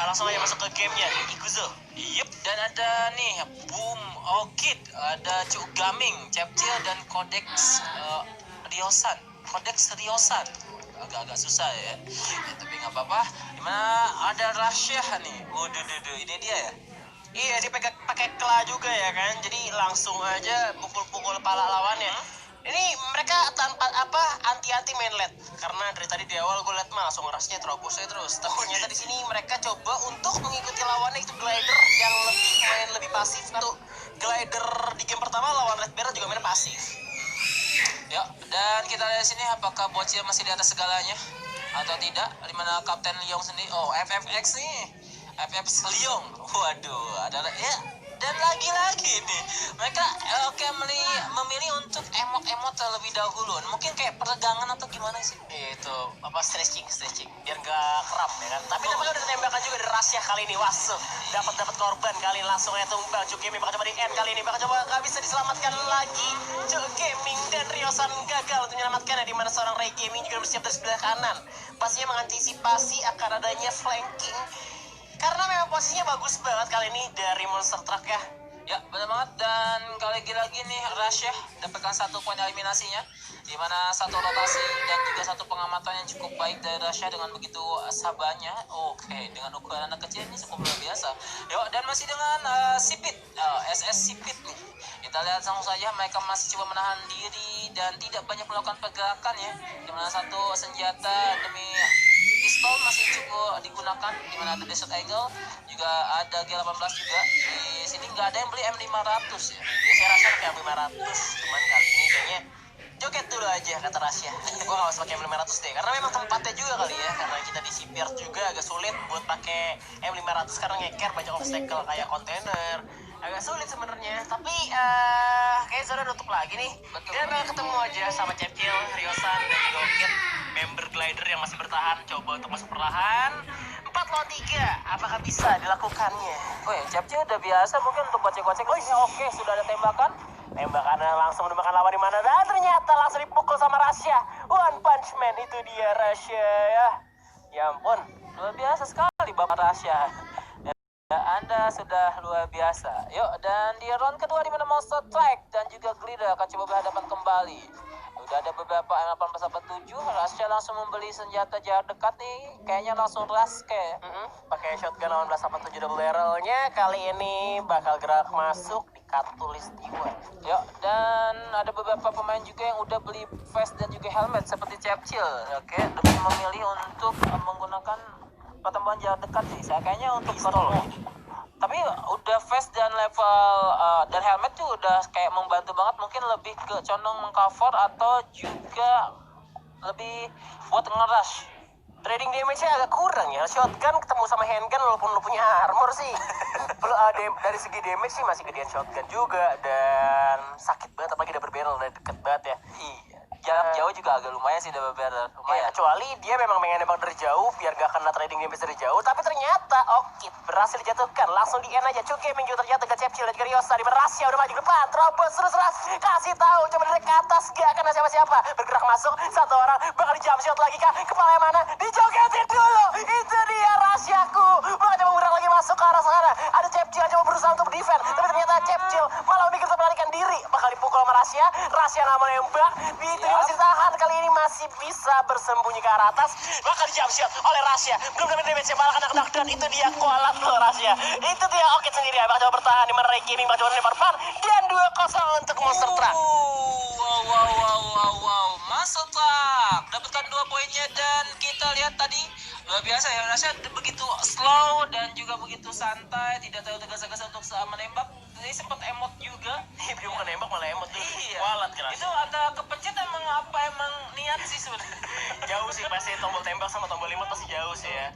langsung aja masuk ke gamenya. Ikuzo. Yup, dan ada nih Boom Orchid, ada Cuk Gaming, Cepcil, dan Codex Riosan. Agak-agak susah ya, tapi nggak apa-apa. Dimana ada Rasyah nih. Ini dia ya. Iya, dia pakai kla juga ya kan. Jadi langsung aja pukul-pukul pala lawannya. Ini mereka tanpa anti main led, karena dari tadi di awal gue liat mah langsung ngerasnya terobos aja terus. Tapi ternyata di sini mereka coba untuk mengikuti lawannya, itu glider yang lebih pasif. Untuk glider di game pertama lawan Red Bear juga main pasif. Ya, dan kita lihat sini apakah Bocil masih di atas segalanya atau tidak. Dimana Kapten Leong sendiri, FFX nih, FF Leong, waduh, adalah ya. Dan lagi-lagi nih mereka memilih untuk emot terlebih dahulu. Mungkin kayak peregangan atau gimana sih? Itu stretching biar gak kram ya kan. Tapi namanya udah tembakan juga dari Rasyah kali ini. Wasuh, dapat korban kali ini, langsung aja tumbang. Cuk Gaming bakal coba di end kali ini, bakal coba gak bisa diselamatkan lagi. Cuk Gaming dan Riosan gagal untuk menyelamatkannya, di mana seorang Ray Gaming juga bersiap dari sebelah kanan. Pastinya mengantisipasi akan adanya flanking, karena memang posisinya bagus banget kali ini dari Monster Truck ya. Ya, benar banget. Dan kali lagi nih Rasyah dapatkan 1 poin eliminasinya, di mana 1 rotasi dan juga 1 pengamatan yang cukup baik dari Rasyah dengan begitu sabarnya. Oke, dengan ukuran anak kecil ini cukup luar biasa. Yuk, dan masih dengan Sipit, SS Sipit nih. Kita lihat langsung saja mereka masih coba menahan diri dan tidak banyak melakukan pergerakan ya. Di mana 1 senjata demi pistol masih cukup digunakan, di mana ada Desert Eagle, juga ada G18 juga. Di sini nggak ada yang beli M500 ya. Biasanya Rasyah pakai M500, cuman kali ini kayaknya joget dulu aja kata Rasyah. Gua gak usah pakai M500 deh, karena memang tempatnya juga kali ya. Karena kita di CPR juga agak sulit buat pakai M500 karena ngeker banyak obstacle kayak kontainer. Agak sulit sebenarnya, tapi kayak zona nutup lagi nih. Dan bakal ketemu aja sama Cepcil, Riosan, dan juga Orchid, member glider yang masih bertahan. Coba untuk masuk perlahan. 4 lawan 3, apakah bisa dilakukannya? Cepcil udah biasa mungkin untuk gocek-gocek. Oke, sudah ada tembakan. Tembakannya langsung menemukan lawan di mana, dan ternyata langsung dipukul sama Rasyah. One Punch Man, itu dia Rasyah ya. Ya ampun, luar biasa sekali Bapak Rasyah. Ya, Anda sudah luar biasa. Yuk, dan di round kedua di mana Monster Truck dan juga Glider akan coba berhadapan kembali. Udah ada beberapa M1847, Rasyah langsung membeli senjata jarak dekat nih. Kayaknya langsung Raske. Pakai shotgun 1887 double barrelnya. Kali ini bakal gerak masuk di Katulistiwa. Yuk, dan ada beberapa pemain juga yang udah beli vest dan juga helmet seperti Cepcil. Oke, lebih memilih untuk menggunakan pertempuran jarak dekat sih. Saya kayaknya untuk pistol. Tapi udah vest dan level dan helmet tuh udah kayak membantu banget. Mungkin lebih ke condong mengcover atau juga lebih buat ngerush. Trading damage-nya agak kurang ya. Shotgun ketemu sama handgun walaupun lu punya armor sih. Dari segi damage sih masih gedean shotgun juga. Dan sakit banget apalagi double barrel dari deket banget ya. Iya, jarak jauh juga agak lumayan sih double barrel. Lumayan. Kecuali dia memang pengen nembak dari jauh biar gak kena trading damage dari jauh. Tapi ternyata Orchid berhasil dijatuhkan. Langsung di end aja. Cuk Gaming juga terjatuh ke Cepcil dan juga Riosa. Di Rasyah udah maju ke depan. Terobos terus kasih tahu. Coba dari ke atas gak kena siapa-siapa. Bergerak masuk 1 orang. Bakal di jump shot lagi kah? Kepala yang mana? Dijogetin dulu. Itu dia Rasyahku. Bakal coba bergerak lagi masuk ke arah sana. Ada Cepcil yang coba berusaha untuk defend. Tapi ternyata Cepcil malah mikir untuk melarikan diri. Bakal dipukul sama Rasyah. Rasyah nama nembak. Itu dia masih tahan. Kali ini masih bisa bersembunyi ke arah atas. Bakal di jump shot oleh Rasyah. Belum dapat damage malah kena dan itu dia kualat loh Rasyah. Itu dia Orchid sendiri. Bakal coba bertahan di mana Ray Gaming bakal coba lempar depan. Dan 2-0 untuk Monster Truck. Wow. Monster Truck dapatkan 2 poinnya, dan kita lihat tadi luar biasa ya. Rasyah begitu slow dan juga begitu santai, tidak terlalu tergesa-gesa untuk menembak. Jadi sempat emot juga. Dia bukan nembak malah emot tuh. Iya. Kualat kan. Itu ada kepencet emang niat sih sebenarnya. Jauh sih pasti tombol tembak sama tombol emot pasti jauh sih ya.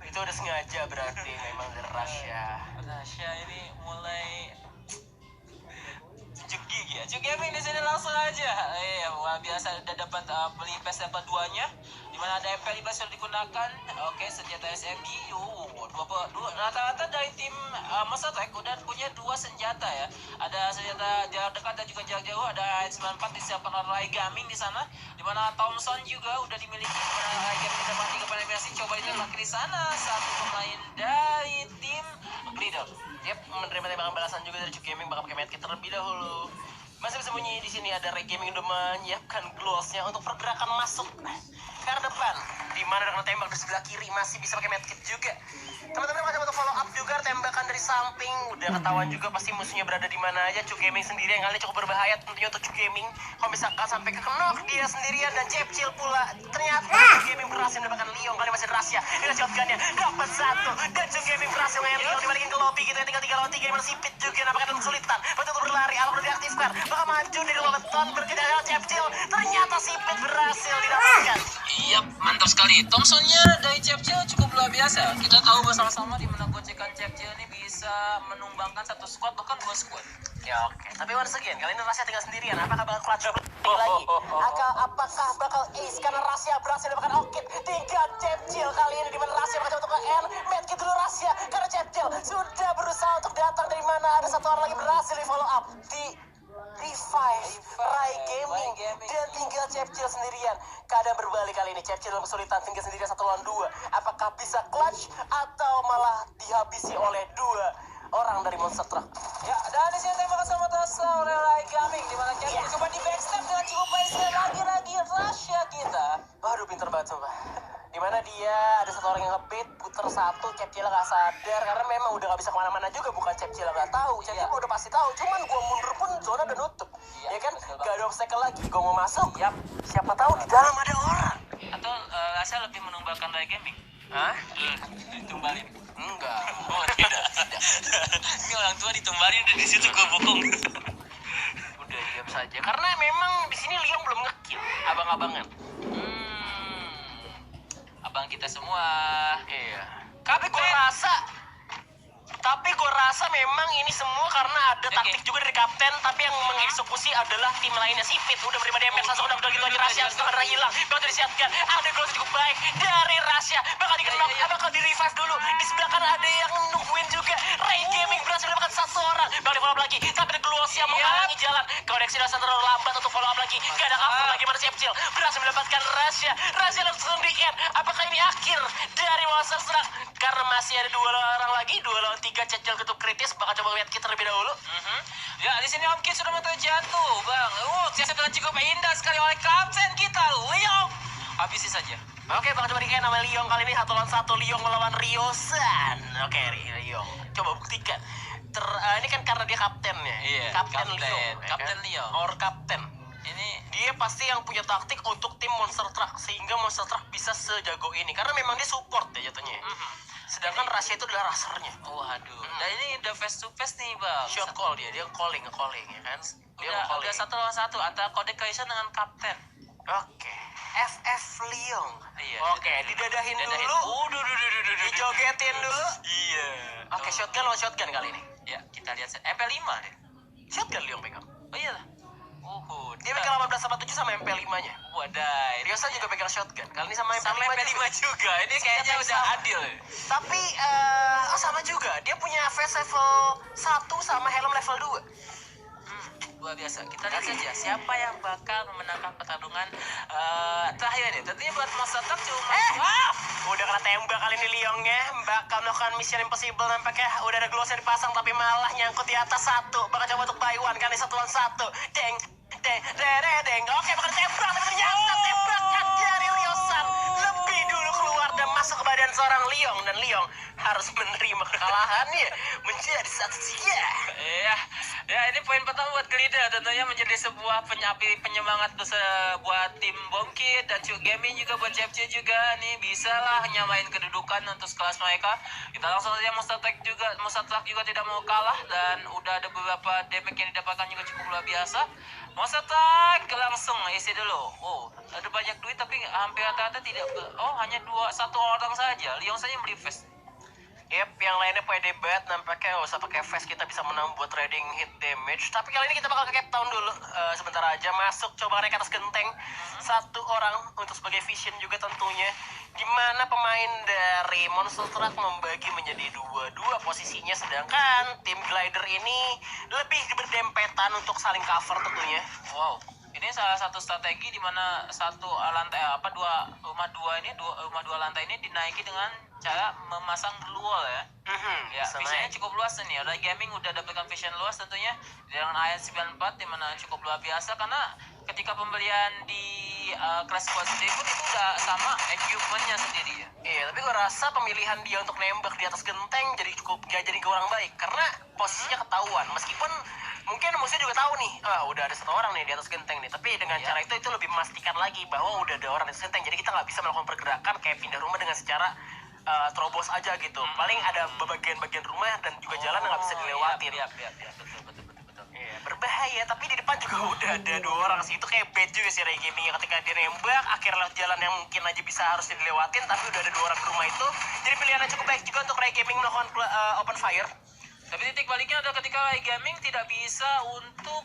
Itu udah sengaja berarti memang dari Rasyah. Rasyah ini mulai tunjuk gigi ya. Cuk Gaming di sini langsung aja. Luar biasa udah dapat beli PS level 2-nya. Di mana ada MP15 yang digunakan. Oke, senjata SMG. Rata-rata dari tim Monster Truck udah punya 2 senjata ya. Ada senjata jarak dekat dan juga jarak jauh. Ada 94 disiapkan oleh Ray Gaming di sana. Di mana Thompson juga udah dimiliki. Di mana Ray Gaming dapat 3 eliminasi. Coba ini lagi di sana satu pemain dari tim Glider. Yep, menerima tembakan balasan juga dari Cuk Gaming, bakal pakai medkit terlebih dahulu. Masih bersembunyi di sini ada Ray Gaming udah menyiapkan gloves-nya untuk pergerakan masuk ke arah depan. Di mana dengan tembak di sebelah kiri masih bisa pakai medkit juga. Teman-teman masih untuk follow up juga tembakan dari samping. Udah ketahuan juga pasti musuhnya berada di mana aja. Cuk Gaming sendiri yang kali cukup berbahaya tentunya untuk Cuk Gaming. Kalau misalkan sampai ke knock dia sendirian dan Cepcil pula. Ternyata Cuk Gaming berhasil mendapatkan Leon kali masih rahasia. Dengan shotgunnya dapat satu dan Cuk Gaming berhasil mengayak Leon dibalikin ke lobby gitu ya. Tinggal 3 lawan 3 yang bersipit juga nampaknya dalam kesulitan. Betul berlari, alam udah diaktifkan. Bakal maju dari Loleton berkejar dengan Cepcil. Ternyata sipit berhasil didapatkan. Iya, mantap sekali. Thompsonnya dari Cepcil cukup luar biasa. Kita tahu bersama-sama di mana gocekan Cepcil ini bisa menumbangkan satu squad bahkan 2 squad. Ya oke, tapi once again, kali ini Rasya tinggal sendirian. Apakah bakal clutch lagi? Apakah bakal ace karena Rasya berhasil mendapatkan Okit? Tinggal Cepcil kali ini di mana Rasya mencoba untuk ke N. Medkit dulu Rasya karena Cepcil sudah berusaha untuk datang dari mana. Ada satu orang lagi berhasil di follow up di revive Ray Gaming dan tinggal Cepcil sendirian. Keadaan berbalik kali ini, Cepcil dalam kesulitan tinggal sendirian 1 lawan 2. Apakah bisa clutch atau malah dihabisi oleh 2 orang dari monster truck? Ya, dan di sini tembakan sama Tasa oleh Ray Gaming di mana Cepcil coba di backstab dengan cukup baik sekali lagi Rasya kita. Waduh, pinter banget sumpah. Dimana dia ada satu orang yang ngebait, puter satu, Cepcil nggak sadar karena memang udah nggak bisa kemana-mana juga, bukan Cepcil nggak tahu, Cepcil udah pasti tahu, cuman gua mundur pun zona udah nutup, ya kan? Gak ada obstacle lagi, gua mau masuk, yap, siapa tahu di dalam ada orang. Atau Rasya lebih menumbalkan Ray Gaming? Hah? Ditumbalin? Enggak. Oh tidak. Ini orang tua ditumbalin dan di situ gue bokong. Udah diam saja, karena memang di sini Leon belum ngekill, abang-abangan. Abang kita semua. Iya. Tapi gue rasa memang ini semua karena ada taktik juga dari kapten, tapi yang mengeksekusi adalah tim lainnya. Sipit udah menerima damage langsung udah gitu aja. Rasya sebenarnya hilang, bakal disiapkan. Ada gol cukup baik dari Rasya, bakal dikenok, bakal di revive dulu. Di sebelah kanan ada yang nungguin juga. Ray Gaming berhasil mendapatkan 1 orang, bakal di follow up lagi. Sampai ada Gloss yang menghalangi jalan. Koneksi dasar terlalu lambat untuk follow up lagi. Gak ada cover lagi pada Cepcil, berhasil mendapatkan Rasya. Rasya langsung di end. Apakah ini akhir dari monster truck? Karena masih ada 2 orang lagi, 2 lawan 3. Cepcil ketuk kritis, bakal coba lihat kita terlebih dahulu. Ya, di sini Om Kid sudah mau terjatuh, Bang. Siasat dengan cukup indah sekali oleh kapten kita, Leon. Habisi saja. Oke, bakal coba di-end nama Leon kali ini 1 lawan 1. Leon melawan Ryosan. Oke, Leon. Coba buktikan. Ini kan karena dia kaptennya. Iya, Kapten Leon. Kapten Leon. Or kapten. Ini Dia pasti yang punya taktik untuk tim monster truck sehingga monster truck bisa sejago ini karena memang dia support ya jatuhnya. Sedangkan Rasya itu adalah rasernya. waduh. Dan ini udah face to face nih, Bang. Shot call dia calling ya kan. Dia Udah calling. 1 lawan 1 antara kode Kaisan dengan kapten. Oke. FF Leon. Iya. Oke, didadahin dulu. Duh. Dijogetin dulu. Iya. Oke, shotgun lawan shotgun kali ini. Ya, kita lihat MP5 deh. Shotgun Leon pegang. Oh iyalah. Dia pegang 18/7 sama MP5-nya. Wadai. Ryosa juga pegang shotgun. Kali ini sama MP5, Sama MP5 juga. Ini kayaknya udah adil. Tapi sama juga. Dia punya vest level 1 sama helm level 2. Luar biasa. Kita lihat saja siapa yang bakal memenangkan pertarungan terakhir ini. Tentunya buat Monster Truck cuma Udah kena tembak kali ini Leongnya. Bakal melakukan Mission Impossible nampaknya. Udah ada gloss yang dipasang tapi malah nyangkut di atas 1. Bakal coba untuk buy one kali 1 lawan 1. Deng. Oke, bakal tembak tapi ternyata tembakan dari Ryosan lebih dulu keluar dan masuk ke badan seorang Leong, dan Leong harus menerima kekalahannya menjadi 1-3. Ya ini poin pertama buat Glider, tentunya menjadi sebuah penyemangat buat tim Bongkit dan Cuk Gaming juga buat Cepcil juga nih bisa lah nyamain kedudukan untuk kelas mereka. Kita langsung saja Monster Truck juga tidak mau kalah dan udah ada beberapa damage yang didapatkan juga cukup luar biasa. Monster Truck langsung isi dulu. Ada banyak duit tapi hampir rata-rata tidak. Hanya 1 orang saja. Leon saja beli vest. Yep, yang lainnya pede banget, nampaknya nggak usah pakai vest, kita bisa menang buat trading hit damage. Tapi kali ini kita bakal ke Cape Town dulu, sebentar aja masuk, coba naik ke atas genteng. 1 orang untuk sebagai vision juga tentunya. Dimana pemain dari Monster Truck membagi menjadi 2 posisinya, sedangkan tim Glider ini lebih berdempetan untuk saling cover tentunya. Wow, ini Ini salah satu strategi di mana satu lantai rumah dua lantai ini dinaiki dengan cara memasang glue wall ya. Ya, visionnya cukup luas nih. Rai Gaming udah dapatkan vision luas tentunya dengan ayat 94 di mana cukup luar biasa karena ketika pembelian di Clash Squad sendiri pun itu udah sama equipmentnya sendiri ya. Iya, tapi gue rasa pemilihan dia untuk nembak di atas genteng jadi kurang baik karena posisinya ketahuan. Meskipun mungkin musuh juga tahu nih, udah ada satu orang nih di atas genteng nih. Tapi dengan cara itu lebih memastikan lagi bahwa udah ada orang di atas genteng. Jadi kita nggak bisa melakukan pergerakan kayak pindah rumah dengan secara terobos aja gitu. Paling ada bagian-bagian rumah dan juga jalan yang nggak bisa dilewatin. Iya, betul. Iya, berbahaya. Tapi di depan juga udah ada dua orang sih. Itu kayak bad juga sih Ray Gaming. Ketika dia nembak, akhirnya lewat jalan yang mungkin aja bisa harus dilewatin, tapi udah ada dua orang di rumah itu. Jadi pilihannya cukup baik juga untuk Ray Gaming melakukan open fire. Tapi titik baliknya adalah ketika Rai Gaming tidak bisa untuk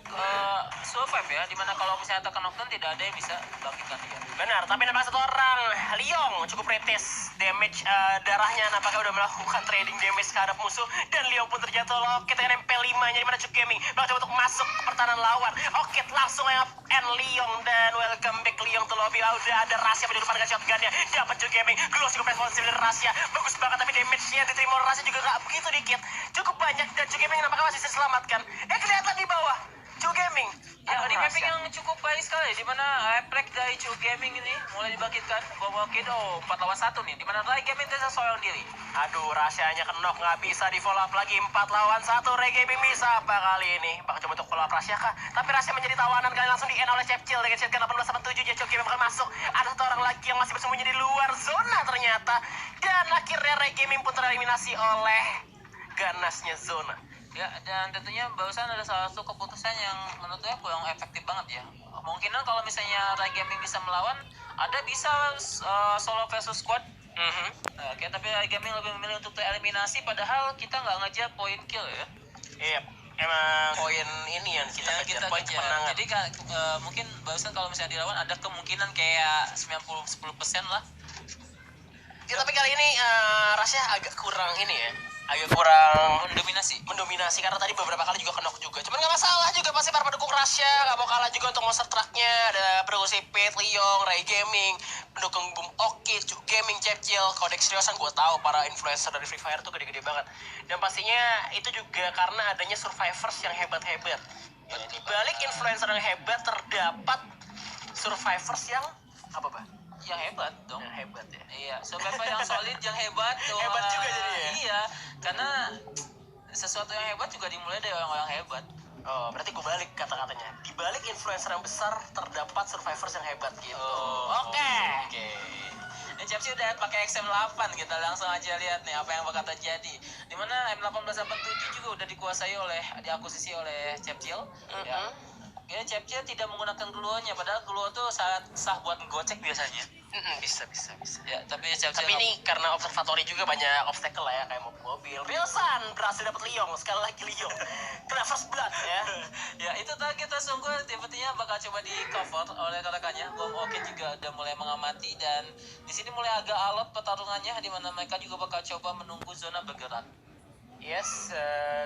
survive ya, dimana kalau misalnya tekan knockdown tidak ada yang bisa bangkitkan dia. Benar, tapi nampak satu orang, Liong cukup kritis. Damage darahnya nampaknya udah melakukan trading damage ke arah musuh. Dan Liong pun terjatuh loket dengan MP5-nya dimana Cuk Gaming mencoba untuk masuk ke pertahanan lawan. Oke, langsung yang end Liong dan welcome back Liong to lobby. Udah ada Rasya di depan dengan shotgunnya. Dapat Cuk Gaming, glow cukup responsif dari Rasya. Bagus banget, tapi damage-nya diterima oleh Rasya juga gak begitu dikit. Cukup banyak dan Cuk Gaming nampaknya masih diselamatkan. Kelihatan di bawah Cuk Gaming. Ya, di mapping yang cukup baik sekali, di mana refleks dari Cuk Gaming ini mulai dibangkitkan. Bawa Kido 4 lawan 1 nih, di mana Rai Gaming tidak seorang diri. Aduh, rahasianya kenok, nggak bisa di follow up lagi. 4 lawan 1, Ray Gaming bisa apa kali ini? Bakal coba untuk follow up Rasya kah? Tapi Rasya menjadi tawanan kali langsung di end oleh Cepcil dengan shotgun 1887. Dia Cuk Gaming bakal masuk. Ada satu orang lagi yang masih bersembunyi di luar zona ternyata. Dan akhirnya Ray Gaming pun tereliminasi oleh ganasnya zona. Ya, dan tentunya barusan ada salah satu keputusan yang menurut saya kurang efektif banget ya. Kemungkinan kalau misalnya Rai Gaming bisa melawan, ada bisa solo versus squad. Oke, tapi Rai Gaming lebih memilih untuk tereliminasi, padahal kita nggak ngejar point kill ya. Iya, emang poin ini yang kita kejar, poin kemenangan. Jadi mungkin barusan kalau misalnya dilawan ada kemungkinan kayak 90-10% lah. Ya, tapi kali ini Rasya agak kurang ini ya. Agak kurang mendominasi karena tadi beberapa kali juga kenok juga. Cuman gak masalah juga, pasti para pendukung Rasya gak mau kalah juga untuk monster trucknya. Ada pendukung Sipit, Liong, Ray Gaming, pendukung Boom Oki, Cuk Gaming, Cepcil, Codex Seriosan. Gue tahu para influencer dari Free Fire tuh gede-gede banget. Dan pastinya itu juga karena adanya survivors yang hebat-hebat. Di balik influencer yang hebat terdapat survivors yang apa, Pak? Yang hebat dong. Yang hebat ya. Iya, survivor yang solid, yang hebat. Hebat juga jadi ya. Iya, karena sesuatu yang hebat juga dimulai dari orang-orang hebat. Oh, berarti gue balik kata-katanya. Di balik influencer yang besar terdapat survivors yang hebat gitu. Oke. Ini Cepcil udah pakai XM8, kita langsung aja lihat nih apa yang bakal terjadi. Dimana M1887 juga udah dikuasai diakuisisi oleh Cepcil. Ya, Cepcil tidak menggunakan gluonnya, padahal gluon tuh sangat sah buat ngegocek biasanya. Bisa. Ya, tapi Cepcil ini karena observatory juga banyak obstacle lah ya, kayak mobil. Ryosan berhasil dapat Liong, sekali lagi Liong. Kena first blood ya. Ya, itu target sungguh sepertinya bakal coba di cover oleh rekannya. Bom Oke juga udah mulai mengamati dan di sini mulai agak alot pertarungannya, di mana mereka juga bakal coba menunggu zona bergerak. Yes,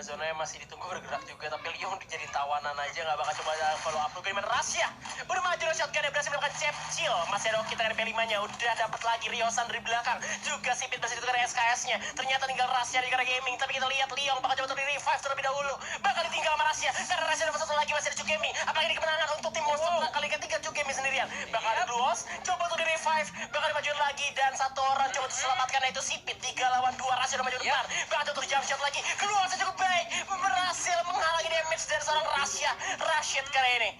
zonanya masih ditunggu bergerak juga, tapi Liong dijadiin tawanan aja, nggak bakal coba follow up. Gimana Rasya? Udah maju shotgun, dia berhasil melakukan Cepcil. Masih ada kita dengan P5-nya, udah dapat lagi Ryosan dari belakang. Juga Sipit berhasil ditukar SKS-nya. Ternyata tinggal Rasya di Gara Gaming, tapi kita lihat Liong bakal coba untuk di-revive terlebih dahulu. Bakal ditinggal sama Rasya, karena Rasya dapat satu lagi, masih ada Cuk Gaming. Apalagi ini kemenangan untuk tim monster kali ketiga Cuk Gaming sendirian. Bakal ada Duos, coba untuk di-revive, bakal dimajuin lagi, dan satu orang coba untuk selamatkan, yaitu Sipit. 3 lawan 2, Rasya udah maju depan. Bakal coba untuk jump shot lagi, keluar cukup baik, berhasil menghalangi damage dari seorang Rasya. Rashid kali ini.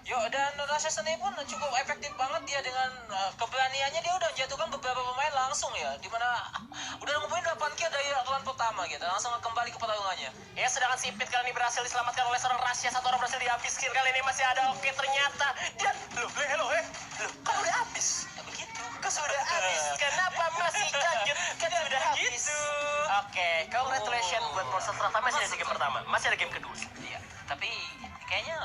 Yo, dan Rasya sendiri pun cukup efektif banget dia dengan keberaniannya, dia udah jatuhkan beberapa pemain langsung ya, dimana udah ngumpulin 8 kill dari round pertama gitu, langsung kembali ke pertarungannya. Ya, sedangkan Sipit kali ini berhasil diselamatkan oleh seorang Rasya, satu orang berhasil dihabiskan. Kali ini masih ada Oke ternyata, dan kan udah habis. Ya begitu. Sudah habis, kenapa masih lanjut? Kan sudah habis. Oke, congratulations buat monster truck. Masih ada game pertama, masih ada game kedua. Iya, tapi kayaknya